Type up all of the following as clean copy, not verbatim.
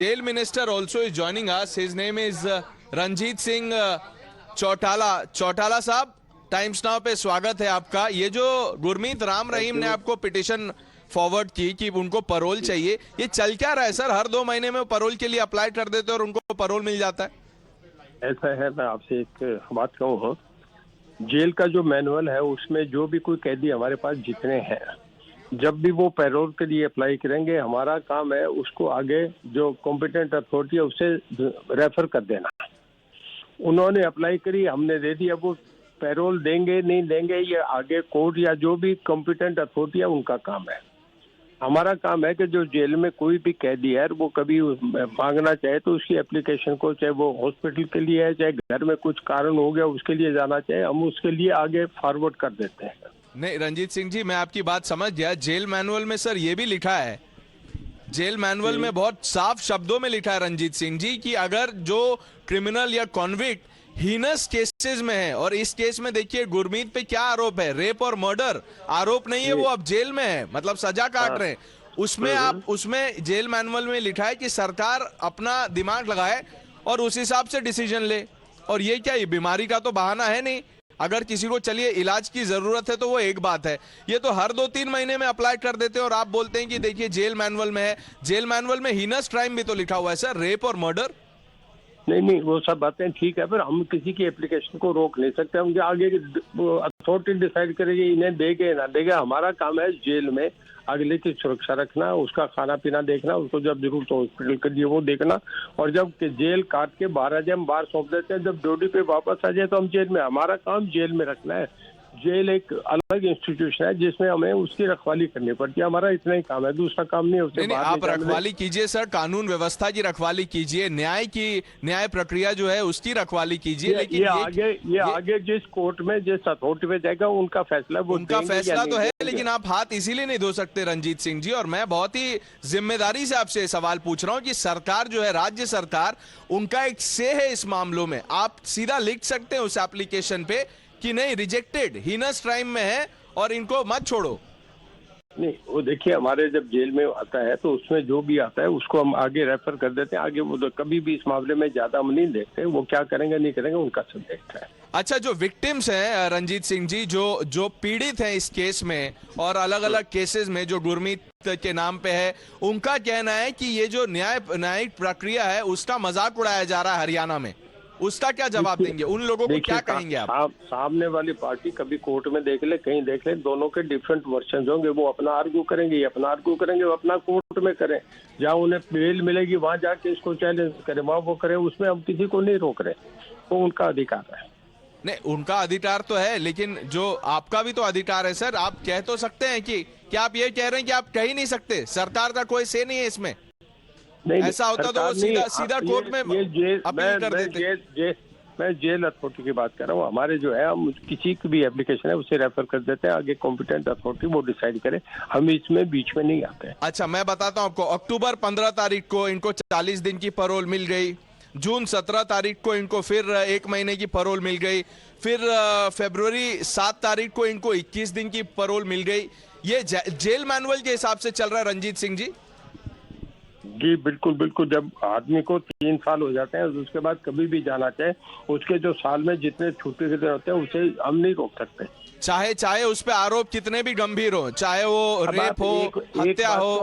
Jail Minister also is joining us. His name is Ranjit Singh Chautala. Chautala साहब, times now पे स्वागत है आपका. ये जो गुरमीत राम रहीम ने आपको पिटिशन फॉरवर्ड की कि उनको परोल चाहिए, ये चल क्या रहा है सर? हर 2 महीने में परोल के लिए अप्लाई कर देते और उनको परोल मिल जाता है. ऐसा है, मैं आपसे एक बात कहूँ, जेल का जो मैनुअल है उसमें जो भी कोई कैदी हमारे पास जितने हैं, जब भी वो पैरोल के लिए अप्लाई करेंगे, हमारा काम है उसको आगे जो कॉम्पिटेंट अथॉरिटी है उससे रेफर कर देना. उन्होंने अप्लाई करी, हमने दे दी. अब वो पैरोल देंगे नहीं देंगे ये आगे कोर्ट या जो भी कॉम्पिटेंट अथॉरिटी है उनका काम है. हमारा काम है कि जो जेल में कोई भी कैदी है वो कभी मांगना चाहे तो उसकी एप्लीकेशन को, चाहे वो हॉस्पिटल के लिए है, चाहे घर में कुछ कारण हो गया उसके लिए जाना चाहे, हम उसके लिए आगे फॉरवर्ड कर देते हैं. नहीं रंजीत सिंह जी, मैं आपकी बात समझ गया. जेल मैनुअल में सर ये भी लिखा है, जेल मैनुअल में बहुत साफ शब्दों में लिखा है रंजीत सिंह जी कि अगर जो क्रिमिनल या कॉन्विक्ट हीनस केसेस में है, और इस केस में देखिए गुरमीत पे क्या आरोप है, रेप और मर्डर आरोप नहीं है, वो अब जेल में है, मतलब सजा काट रहे हैं. उसमें जेल मैनुअल में लिखा है कि सरकार अपना दिमाग लगाए और उस हिसाब से डिसीजन ले. और ये क्या, ये बीमारी का तो बहाना है नहीं. अगर किसी को चलिए इलाज की जरूरत है तो वो एक बात है, ये तो हर 2-3 महीने में अप्लाई कर देते हैं और आप बोलते हैं कि देखिए जेल मैनुअल में है. जेल मैनुअल में हीनस क्राइम भी तो लिखा हुआ है सर, रेप और मर्डर. नहीं, वो सब बातें ठीक है, पर हम किसी की एप्लीकेशन को रोक नहीं सकते. हम आगे अथॉरिटी डिसाइड करेगी इन्हें देगे ना देगा. हमारा काम है जेल में अगले की सुरक्षा रखना, उसका खाना पीना देखना, उसको जब जरूरत हो हॉस्पिटल के लिए वो देखना, और जब जेल काट के बाहर आ जाए हम बाहर सौंप देते हैं. जब ड्यूटी पे वापस आ जाए तो हम जेल में, हमारा काम जेल में रखना है. जेल एक अलग इंस्टीट्यूशन है जिसमें हमें उसकी रखवाली करनी पड़ती है. हमारा इतना ही काम है, दूसरा काम नहीं. उससे नहीं, आप रखवाली कीजिए सर, कानून व्यवस्था की रखवाली कीजिए, न्याय प्रक्रिया जो है उसकी रखवाली कीजिए. लेकिन ये आगे जिस कोर्ट में जिस अथॉरिटी में जाएगा उनका फैसला, वो उनका फैसला तो है, लेकिन आप हाथ इसीलिए नहीं धो सकते रंजीत सिंह जी. और मैं बहुत ही जिम्मेदारी से आपसे सवाल पूछ रहा हूं कि सरकार जो है, राज्य सरकार, उनका एक से है इस मामलों में. आप सीधा लिख सकते हैं उस एप्लीकेशन पे कि नहीं, रिजेक्टेड, हीनस क्राइम में है और इनको मत छोड़ो. नहीं, वो देखिए हमारे जब जेल में आता है तो उसमें जो भी आता है उसको हम आगे रेफर कर देते हैं. आगे वो तो कभी भी इस मामले में ज्यादा हम नहीं देखते, वो क्या करेंगे नहीं करेंगे उनका सब देखता है. अच्छा, जो विक्टिम्स हैं रंजीत सिंह जी, जो पीड़ित हैं इस केस में और अलग अलग केसेस में जो गुरमीत के नाम पे है, उनका कहना है कि ये जो न्यायिक प्रक्रिया है उसका मजाक उड़ाया जा रहा है हरियाणा में. उसका क्या जवाब देंगे? उन लोगों को क्या कहेंगे आप? सामने वाली पार्टी कभी कोर्ट में देख ले, कहीं देख ले, दोनों के डिफरेंट वर्जन होंगे. वो अपना आर्ग्यू करेंगे, ये अपना आर्ग्यू करेंगे, वो अपना कोर्ट में करें. जहाँ उन्हें बेल मिलेगी वहां जाके इसको चैलेंज करें, वहां वो करें. उसमें हम किसी को नहीं रोक रहे, वो उनका अधिकार है. नहीं, उनका अधिकार तो है, लेकिन जो आपका भी तो अधिकार है सर. आप कह तो सकते हैं कि क्या आप ये कह रहे हैं कि आप कह ही नहीं सकते, सरकार का कोई से नहीं है इसमें? नहीं, ऐसा होता तो वो सीधा कोर्ट में अपील कर देते. मैं जेल अथॉरिटी की बात कर रहा हूँ. हमारे जो है, हम किसी की भी एप्लीकेशन है उसे रेफर कर देते हैं, आगे कॉम्पिटेंट अथॉरिटी वो डिसाइड करे, हम इसमें बीच में नहीं आते. अच्छा, मैं बताता हूँ आपको. अक्टूबर 15 तारीख को इनको 40 दिन की परोल मिल गई. जून 17 तारीख को इनको फिर 1 महीने की परोल मिल गई. फिर फरवरी 7 तारीख को इनको 21 दिन की परोल मिल गई. ये जेल मैनुअल के हिसाब से चल रहा है रंजीत सिंह जी? जी बिल्कुल. जब आदमी को 3 साल हो जाते हैं उसके बाद कभी भी जाना चाहे, उसके जो साल में जितने छुट्टी के दिन होते हैं उसे हम नहीं रोक सकते. चाहे उस पे आरोप कितने भी गंभीर हो, चाहे वो रेप हो, हत्या हो.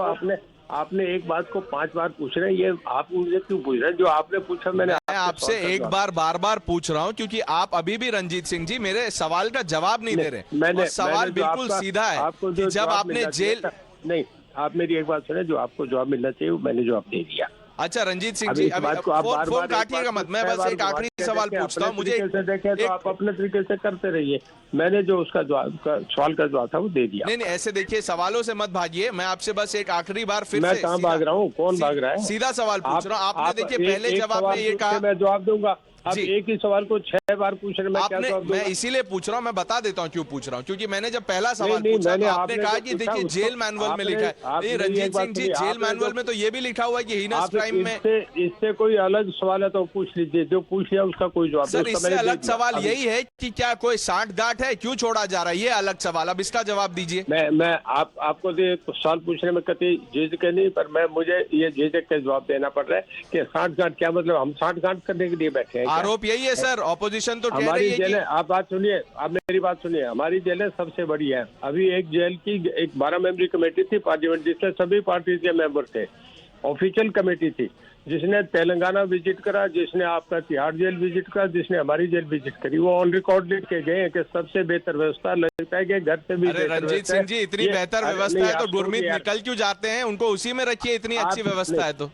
आपने एक बात को 5 बार पूछ रहे हैं, ये आप मुझे क्यों पूछ रहे हैं? जो आपने पूछा मैंने आपसे एक बार पूछ रहा हूँ, क्योंकि आप अभी भी रंजीत सिंह जी मेरे सवाल का जवाब नहीं दे रहे. सवाल बिल्कुल सीधा है कि जब आपने जेल, नहीं, आप मेरी एक बात सुने, जो आपको जवाब मिलना चाहिए मैंने जवाब दे दिया. अच्छा रंजीत सिंह जी, अभी फोन काटिएगा मत, मैं बस एक आखिरी सवाल पूछता हूँ. मुझे देखें तो आप अपने तरीके से करते रहिए. मैंने जो उसका सवाल का जवाब था वो दे दिया. नहीं, ऐसे देखिए, सवालों से मत भागिए. मैं आपसे बस एक आखिरी बार फिर मैं कहाँ भाग रहा हूँ, कौन भाग रहा है? सीधा सवाल पूछ रहा हूँ. आपने देखिए पहले जवाब में ये कहा, मैं जवाब दूंगा. आप एक ही सवाल को 6 बार पूछ रहे हैं, मैं इसीलिए पूछ रहा हूँ. मैं बता देता हूँ क्यों पूछ रहा हूँ, क्योंकि मैंने जब पहला सवाल पूछा तो आपने कहा कि देखिए जेल मैनुअल में लिखा है. नहीं रंजीत सिंह जी, जेल मैनुअल में तो ये भी लिखा हुआ है कि हीनस क्राइम में. इससे कोई अलग सवाल है तो पूछ लीजिए, जो पूछ लिया उसका कोई जवाब सर नहीं, उसका इससे मैंने अलग दे दिया। सवाल अभी यही है कि क्या कोई सांठ गांठ है, क्यों छोड़ा जा रहा है, ये अलग सवाल। अब इसका जवाब दीजिए। मैं आपको तो एक सवाल पूछने में कभी झिझक नहीं, पर मुझे ये झिझक का जवाब देना पड़ रहा है कि सांठ गांठ क्या मतलब, हम सांठ गांठ करने के लिए बैठे हैं क्या? आरोप यही है सर, ऑपोजिशन तो कह हमारी रही है जेलें, कि आप बात सुनिए, आप मेरी बात सुनिए, हमारी जेलें सबसे बड़ी है। अभी एक जेल की एक 12 मेंबरी कमेटी थी पार्लियामेंट, जिसमें सभी पार्टी के मेंबर थे। ऑफिशियल कमेटी थी जिसने तेलंगाना विजिट करा, जिसने आपका तिहाड़ जेल विजिट करा, जिसने हमारी जेल विजिट करी। वो ऑन रिकॉर्ड लिख के गए हैं कि सबसे बेहतर व्यवस्था, लगता है कि घर से भी अरे बेहतर रंजीत व्यवस्था सिंह है। जी, इतनी ये- बेहतर अरे व्यवस्था नहीं, है तो आप गुरमीत सुनिए यार, निकल क्यों जाते हैं, उनको उसी में रखिए, इतनी अच्छी आप- व्यवस्था नहीं, है तो।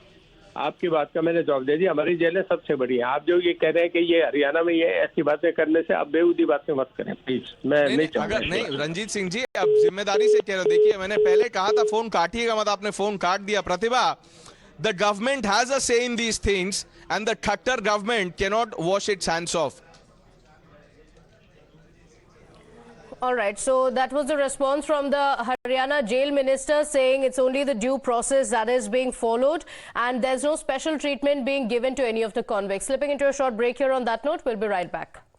आपकी बात का मैंने जवाब दे दिया। हमारी जेलें सबसे बड़ी है। आप जो ये कह रहे हैं कि ये हरियाणा में ये ऐसी बातें करने से आप बेहूदी बातें मत करें प्लीज। मैं नहीं चाहूंगा अगर इस नहीं बात को। रंजीत सिंह जी, अब जिम्मेदारी से कह रहे हो, देखिए मैंने पहले कहा था फोन काटिएगा मत, आपने फोन काट दिया। प्रतिभा, द गवर्नमेंट हैज अ से in these things and the Khattar government can not wash it's hands of. All right, so that was the response from the Haryana jail minister, saying it's only the due process that is being followed and there's no special treatment being given to any of the convicts. Slipping into a short break here on that note, we'll be right back.